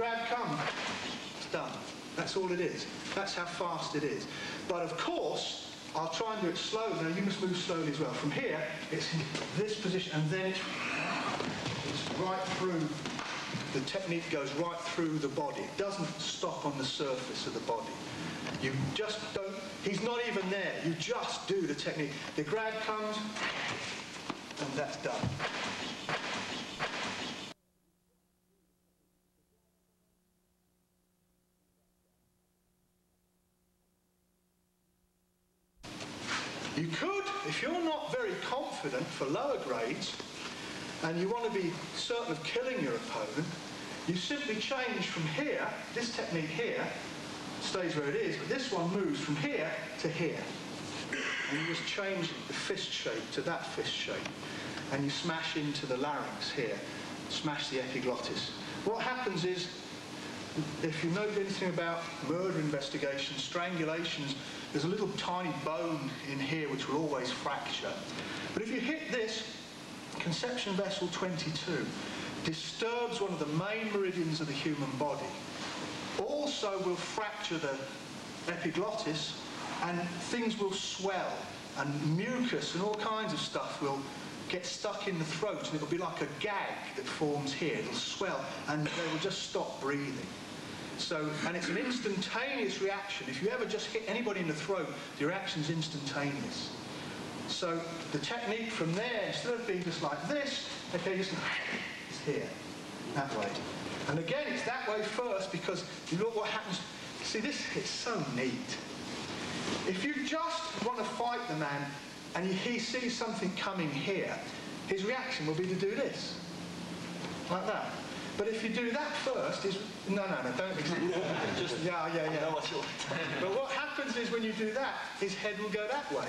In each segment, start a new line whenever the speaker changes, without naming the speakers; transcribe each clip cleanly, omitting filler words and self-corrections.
grab, come, it's done. That's all it is. That's how fast it is. But of course, I'll try and do it slowly. Now you must move slowly as well. From here, it's in this position, and then it's right through. The technique goes right through the body. It doesn't stop on the surface of the body. You just don't, he's not even there. You just do the technique. The grab comes, and that's done. You could, if you're not very confident for lower grades, and you want to be certain of killing your opponent, you simply change from here, this technique here, stays where it is, but this one moves from here to here. And you just change the fist shape to that fist shape. And you smash into the larynx here, smash the epiglottis. What happens is, if you know anything about murder investigations, strangulations, there's a little tiny bone in here which will always fracture. But if you hit this, conception vessel 22 disturbs one of the main meridians of the human body. Also will fracture the epiglottis, and things will swell, and mucus and all kinds of stuff will get stuck in the throat, and it'll be like a gag that forms here. It'll swell, and they will just stop breathing. So, and it's an instantaneous reaction. If you ever just hit anybody in the throat, the reaction's instantaneous. So the technique from there, instead of being just like this, okay, just it's here, that way. And again, it's that way first, because you look what happens. See, this is so neat. If you just want to fight the man, and he sees something coming here, his reaction will be to do this, like that. But if you do that first, no, don't exactly. Yeah. But what happens is when you do that, his head will go that way.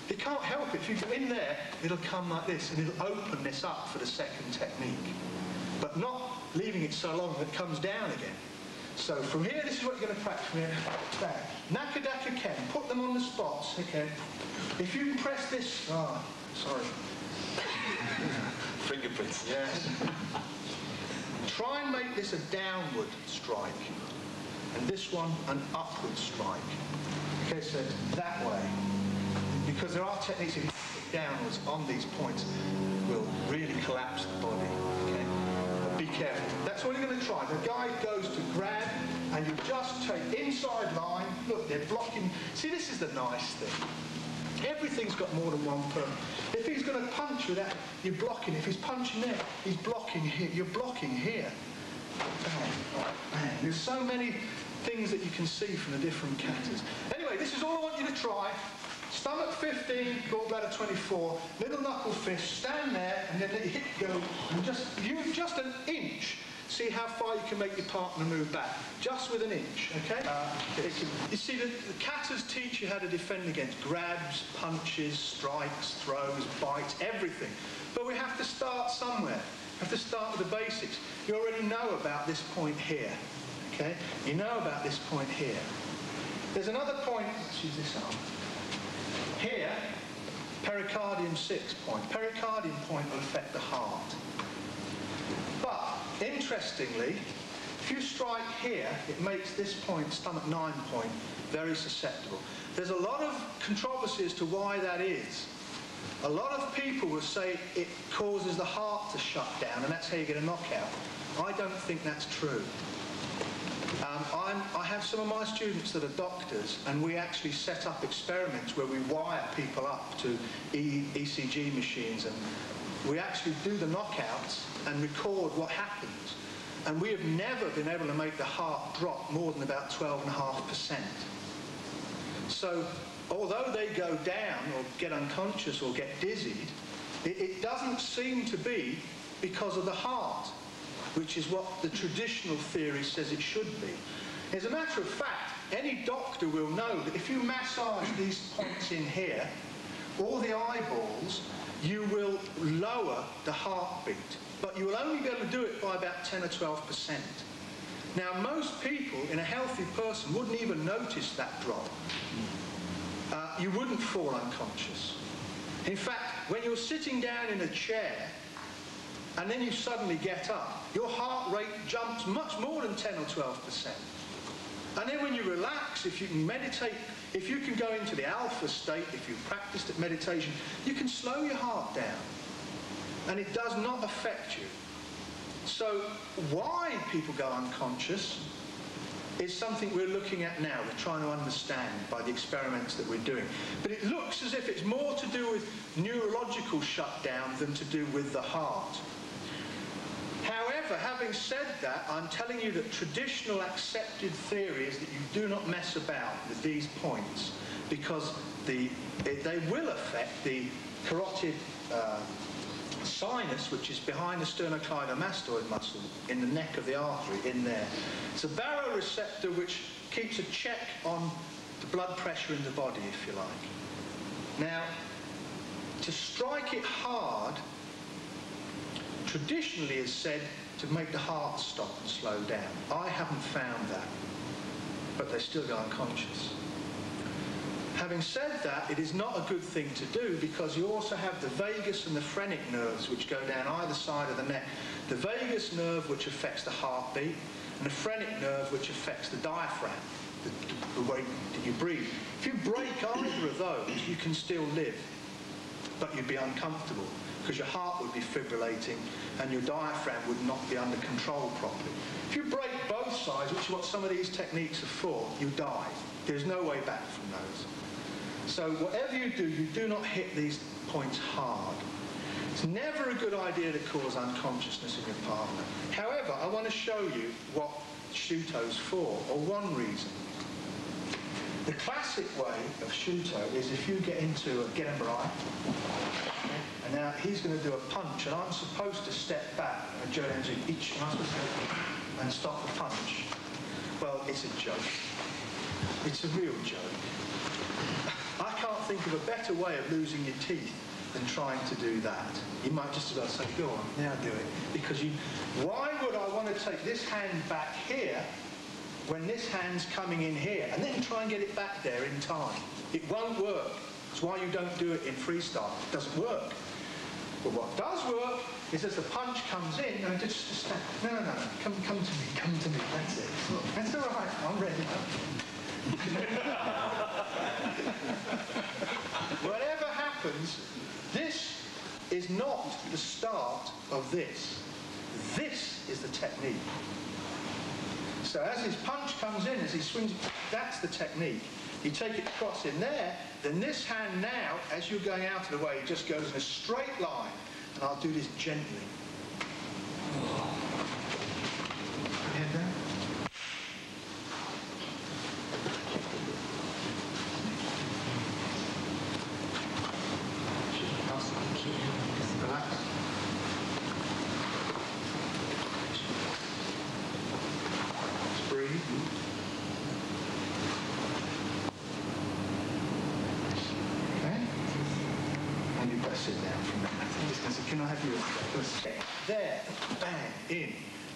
He can't help it. If you go in there, it'll come like this, and it'll open this up for the second technique. But not leaving it so long that it comes down again. So from here, this is what you're going to practice. From here, back. Nakadaka Ken. Put them on the spots, okay? If you can press this, sorry.
Fingerprints.
Yes. Try and make this a downward strike, and this one an upward strike. Okay, so that way. Because there are techniques, if you put downwards on these points, will really collapse the body. Okay? But be careful. That's what you're going to try. The guy goes to grab, and you just take inside line. Look, they're blocking. See, this is the nice thing. Everything's got more than one purpose. If he's going to punch with that, you're blocking. If he's punching there, he's blocking here. You're blocking here. Bang, bang. There's so many things that you can see from the different katas. Anyway, this is all I want you to try. Stomach 15, gallbladder 24, middle knuckle fist, stand there, and then let your hip go, and just an inch. See how far you can make your partner move back. Just with an inch, okay? You see, the katas teach you how to defend against grabs, punches, strikes, throws, bites, everything. But we have to start somewhere. We have to start with the basics. You already know about this point here, okay? You know about this point here. There's another point, let's use this arm. Here, pericardium 6 point. Pericardium point will affect the heart. But, interestingly, if you strike here, it makes this point, stomach 9 point, very susceptible. There's a lot of controversy as to why that is. A lot of people will say it causes the heart to shut down, and that's how you get a knockout. I don't think that's true. I have some of my students that are doctors, and we actually set up experiments where we wire people up to ECG machines, and we actually do the knockouts and record what happens. And we have never been able to make the heart drop more than about 12.5%. So, although they go down or get unconscious or get dizzied, it doesn't seem to be because of the heart, which is what the traditional theory says it should be. As a matter of fact, any doctor will know that if you massage these points in here, or the eyeballs, you will lower the heartbeat. But you will only be able to do it by about 10 or 12%. Now, most people in a healthy person wouldn't even notice that drop. You wouldn't fall unconscious. In fact, when you're sitting down in a chair, and then you suddenly get up, your heart rate jumps much more than 10 or 12%. And then when you relax, if you can meditate, if you can go into the alpha state, if you've practiced at meditation, you can slow your heart down. And it does not affect you. So why people go unconscious is something we're looking at now. We're trying to understand by the experiments that we're doing. But it looks as if it's more to do with neurological shutdown than to do with the heart. However, having said that, I'm telling you that traditional accepted theory is that you do not mess about with these points, because they will affect the carotid sinus, which is behind the sternocleidomastoid muscle in the neck of the artery in there. It's a baroreceptor which keeps a check on the blood pressure in the body, if you like. Now, to strike it hard traditionally is said to make the heart stop and slow down. I haven't found that, but they still go unconscious. Having said that, it is not a good thing to do, because you also have the vagus and the phrenic nerves which go down either side of the neck. The vagus nerve, which affects the heartbeat, and the phrenic nerve, which affects the diaphragm, the way that you breathe. If you break either of those, you can still live, but you'd be uncomfortable, because your heart would be fibrillating and your diaphragm would not be under control properly. If you break both sides, which is what some of these techniques are for, you die. There's no way back from those. So whatever you do not hit these points hard. It's never a good idea to cause unconsciousness in your partner. However, I want to show you what Shuto's for, or one reason. The classic way of Shuto is if you get into a Genbrai, and now he's going to do a punch, and I'm supposed to step back and go into each, and stop the punch. Well, it's a joke. It's a real joke. I can't think of a better way of losing your teeth than trying to do that. You might just about say, go on, now do it. Because why would I want to take this hand back here when this hand's coming in here, and then try and get it back there in time? It won't work. That's why you don't do it in freestyle. It doesn't work. But what does work is as the punch comes in, no, just stand. No, come to me, that's it. That's all right, I'm ready. Whatever happens, this is not the start of this. This is the technique. So as his punch comes in, as he swings, that's the technique. You take it across in there, then this hand now, as you're going out of the way, just goes in a straight line. And I'll do this gently. Head down. Relax. Just breathe. Sit down from there. Can I have you? There, bang, in.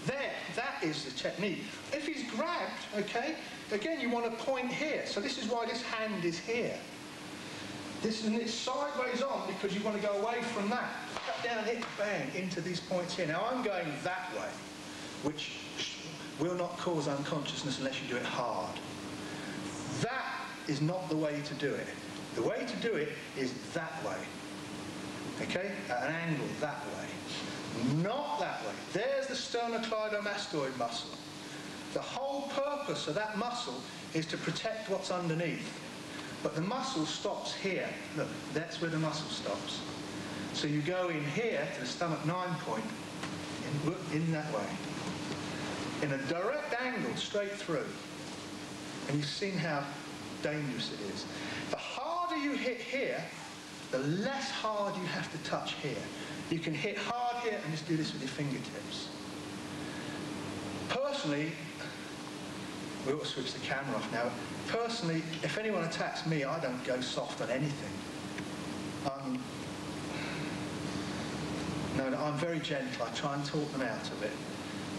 There, that is the technique. If he's grabbed, okay, again you want to point here. So this is why this hand is here. This and it's sideways on because you want to go away from that. Cut down, hit, bang, into these points here. Now I'm going that way, which will not cause unconsciousness unless you do it hard. That is not the way to do it. The way to do it is that way. Okay, at an angle that way, not that way. There's the sternocleidomastoid muscle. The whole purpose of that muscle is to protect what's underneath. But the muscle stops here. Look, that's where the muscle stops. So you go in here to the stomach 9 point, in that way. In a direct angle, straight through. And you've seen how dangerous it is. The harder you hit here, the less hard you have to touch here. You can hit hard here and just do this with your fingertips. Personally, we ought to switch the camera off now. Personally, if anyone attacks me, I don't go soft on anything. I'm very gentle. I try and talk them out of it.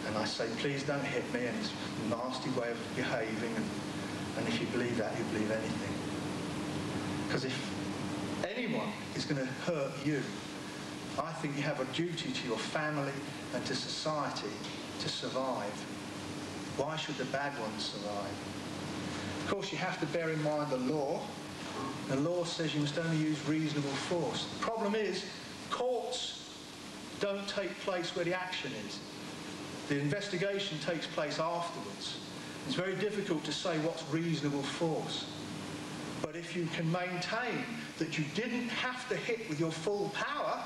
And I say, please don't hit me, and it's a nasty way of behaving. And if you believe that, you believe anything. Because if anyone is going to hurt you, I think you have a duty to your family and to society to survive. Why should the bad ones survive? Of course, you have to bear in mind the law. The law says you must only use reasonable force. The problem is, courts don't take place where the action is. The investigation takes place afterwards. It's very difficult to say what's reasonable force. But if you can maintain that you didn't have to hit with your full power,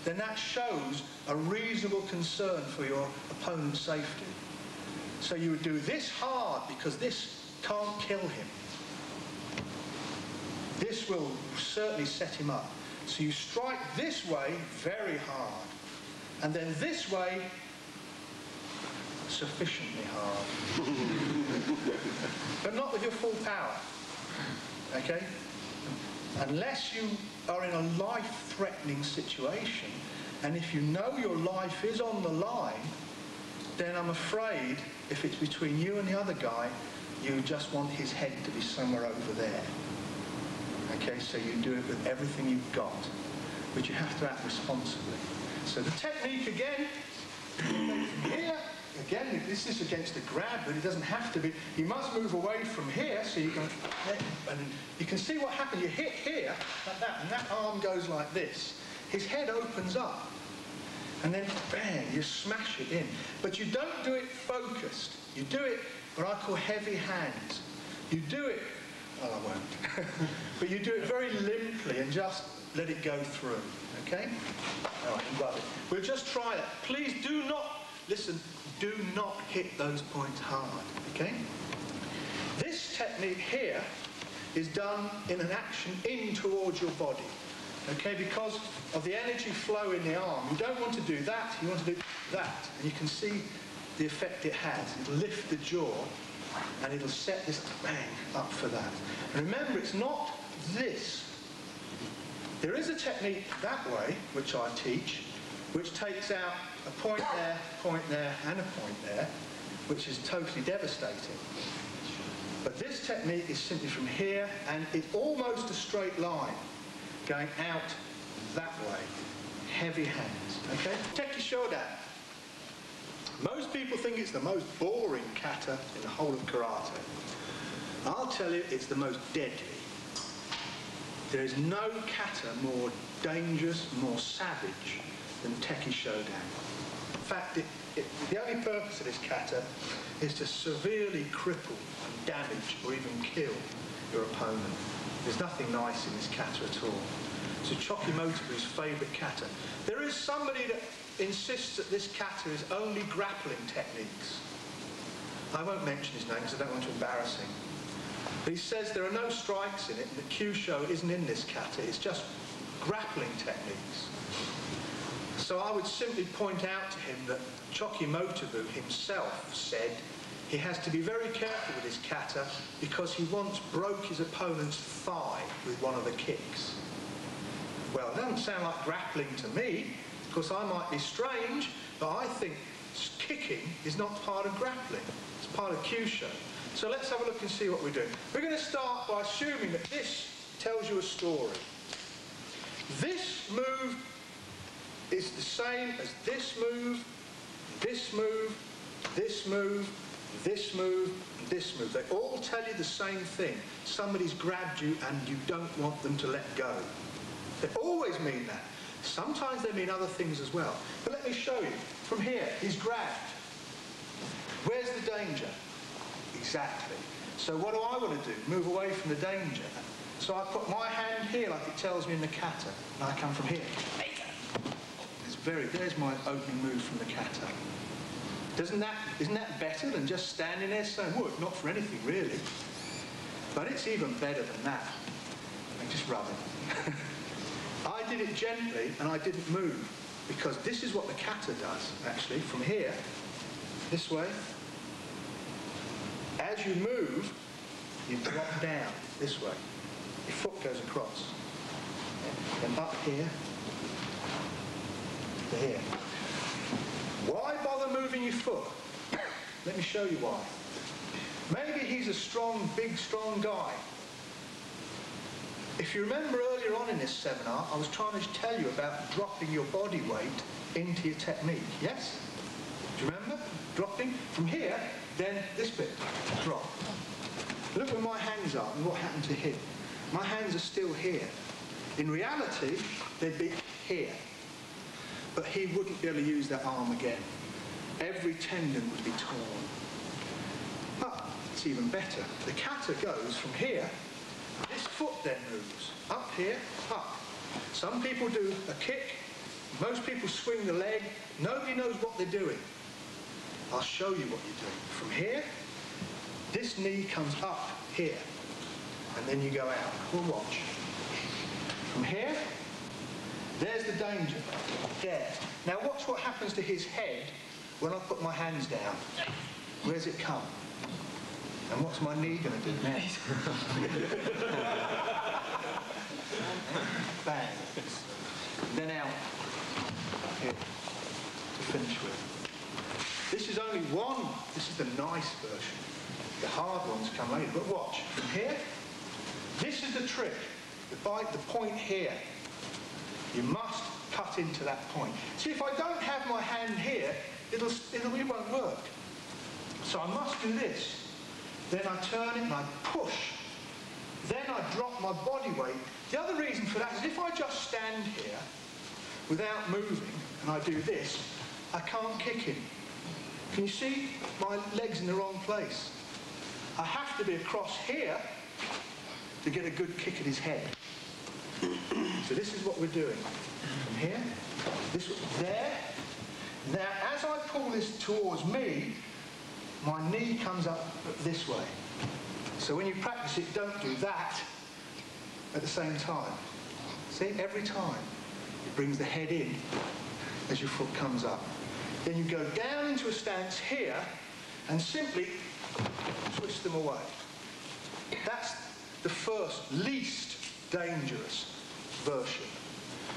then that shows a reasonable concern for your opponent's safety. So you would do this hard because this can't kill him. This will certainly set him up. So you strike this way very hard, and then this way sufficiently hard. But not with your full power. Okay? Unless you are in a life-threatening situation, and if you know your life is on the line, then I'm afraid if it's between you and the other guy, you just want his head to be somewhere over there. Okay, so you do it with everything you've got, but you have to act responsibly. So the technique again, here, again, this is against the grab, but it doesn't have to be. You must move away from here, so you can, and you can see what happens. You hit here, like that, and that arm goes like this. His head opens up, and then bang, you smash it in. But you don't do it focused. You do it what I call heavy hands. You do it, well, I won't, but you do it very limply and just let it go through, okay? All right, you got it. We'll just try that. Please do not, listen, do not hit those points hard, okay? This technique here is done in an action in towards your body, okay? Because of the energy flow in the arm. You don't want to do that, you want to do that. And you can see the effect it has. It'll lift the jaw and it'll set this bang up for that. And remember, it's not this. There is a technique that way, which I teach, which takes out a point there, and a point there, which is totally devastating. But this technique is simply from here, and it's almost a straight line, going out that way. Heavy hands, okay? Teki Shodan. Most people think it's the most boring kata in the whole of karate. I'll tell you, it's the most deadly. There is no kata more dangerous, more savage than Teki Shodan. In fact, the only purpose of this kata is to severely cripple and damage or even kill your opponent. There's nothing nice in this kata at all. So Chokimotobu's favourite kata. There is somebody that insists that this kata is only grappling techniques. I won't mention his name because I don't want to embarrass him. But he says there are no strikes in it, and the Kyusho isn't in this kata, it's just grappling techniques. So I would simply point out to him that Chokimotobu himself said he has to be very careful with his kata because he once broke his opponent's thigh with one of the kicks. Well, it doesn't sound like grappling to me. Of course, I might be strange, but I think kicking is not part of grappling. It's part of Kyusho. So let's have a look and see what we're doing. We're going to start by assuming that this tells you a story. This move is the same as this move, this move, this move, this move, and this move. They all tell you the same thing. Somebody's grabbed you and you don't want them to let go. They always mean that. Sometimes they mean other things as well. But let me show you. From here, he's grabbed. Where's the danger? Exactly. So what do I want to do? Move away from the danger. So I put my hand here like it tells me in the kata. And I come from here. There's my opening move from the kata. Isn't that better than just standing there saying, well, not for anything really. But it's even better than that. I just rub it. I did it gently and I didn't move because this is what the kata does, actually, from here, this way. As you move, you drop down this way. Your foot goes across. And up here to here. Why bother moving your foot? Let me show you why. Maybe he's a strong, big, strong guy. If you remember earlier on in this seminar, I was trying to tell you about dropping your body weight into your technique, yes? Do you remember? Dropping from here, then this bit, drop. Look where my hands are and what happened to him. My hands are still here. In reality, they'd be here. But he wouldn't be able to use that arm again. Every tendon would be torn. But it's even better. The kata goes from here. This foot then moves. Up here, up. Some people do a kick. Most people swing the leg. Nobody knows what they're doing. I'll show you what you're doing. From here, this knee comes up here. And then you go out. We'll watch. From here, there's the danger. There. Now watch what happens to his head when I put my hands down. Where's it come? And what's my knee going to do next? Bang. Then out. Here. To finish with. This is only one. This is the nice version. The hard ones come later. But watch. From here, this is the trick. The point here. You must cut into that point. See, if I don't have my hand here, it won't work. So I must do this. Then I turn it and I push. Then I drop my body weight. The other reason for that is if I just stand here without moving and I do this, I can't kick him. Can you see? My leg's in the wrong place. I have to be across here to get a good kick at his head. So this is what we're doing. From here, this there. Now, as I pull this towards me, my knee comes up this way. So when you practice it, don't do that at the same time. See, every time it brings the head in as your foot comes up. Then you go down into a stance here and simply twist them away. That's the first, least dangerous version,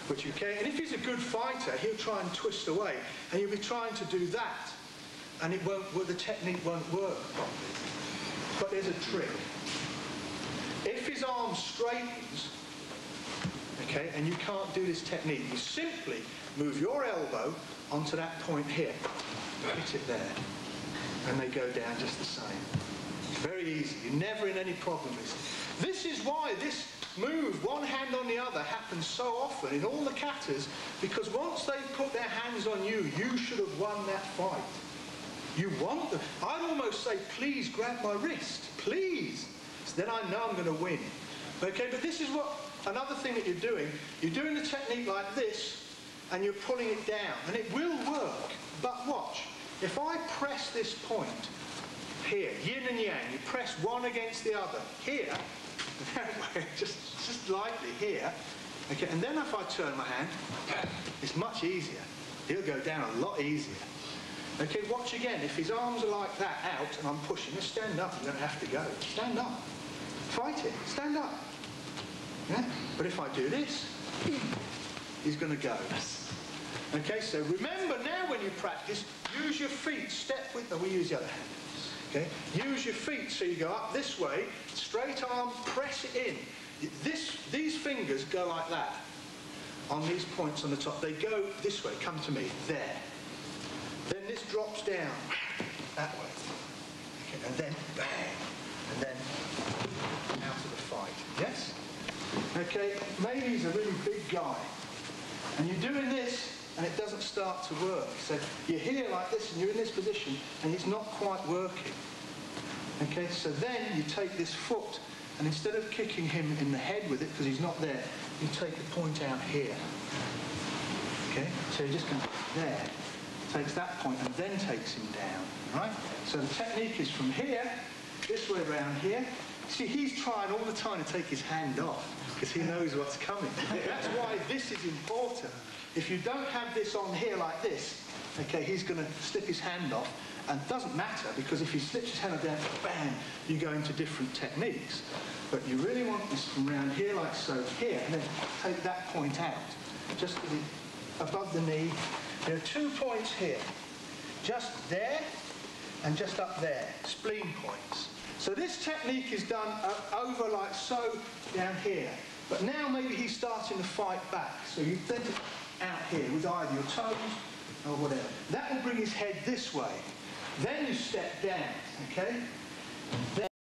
which you can. And if he's a good fighter, he'll try and twist away, and you'll be trying to do that, and it won't. The technique won't work properly. But there's a trick. If his arm straightens, okay, and you can't do this technique, you simply move your elbow onto that point here, hit it there, and they go down just the same. Very easy. You're never in any problem with it. This is why this move, one hand on the other, happens so often in all the katas, because once they put their hands on you, you should have won that fight. You want them. I'd almost say, please grab my wrist, please. So then I know I'm going to win. Okay, but this is what, another thing that you're doing the technique like this, and you're pulling it down, and it will work. But watch, if I press this point here, yin and yang, you press one against the other, here, just lightly here, okay, and then if I turn my hand, it's much easier. He'll go down a lot easier. Okay, watch again. If his arms are like that out and I'm pushing, just stand up. You're going to have to go. Stand up. Fight it. Stand up. Yeah? But if I do this, he's going to go. Okay, so remember now when you practice, use your feet. Step with, we use the other hand. Okay, use your feet so you go up this way, straight arm, press it in. These fingers go like that on these points on the top. They go this way, come to me, there. Then this drops down that way. Okay, and then bang, and then out of the fight. Yes? Okay, maybe he's a really big guy. And you're doing this, and it doesn't start to work. So you're here like this, and you're in this position, and it's not quite working. Okay, so then you take this foot, and instead of kicking him in the head with it, because he's not there, you take the point out here. Okay, so you just go there, takes that point, and then takes him down. Right? So the technique is from here, this way around here. See, he's trying all the time to take his hand off, because he knows what's coming. That's why this is important. If you don't have this on here like this, okay, he's going to slip his hand off, and it doesn't matter, because if he slips his hand down, bang, you go into different techniques. But you really want this from around here like so, here, and then take that point out, just to the, above the knee. There are 2 points here, just there and just up there, spleen points. So this technique is done over like so down here. But now maybe he's starting to fight back. So you then out here with either your toes or whatever. That will bring his head this way. Then you step down, okay?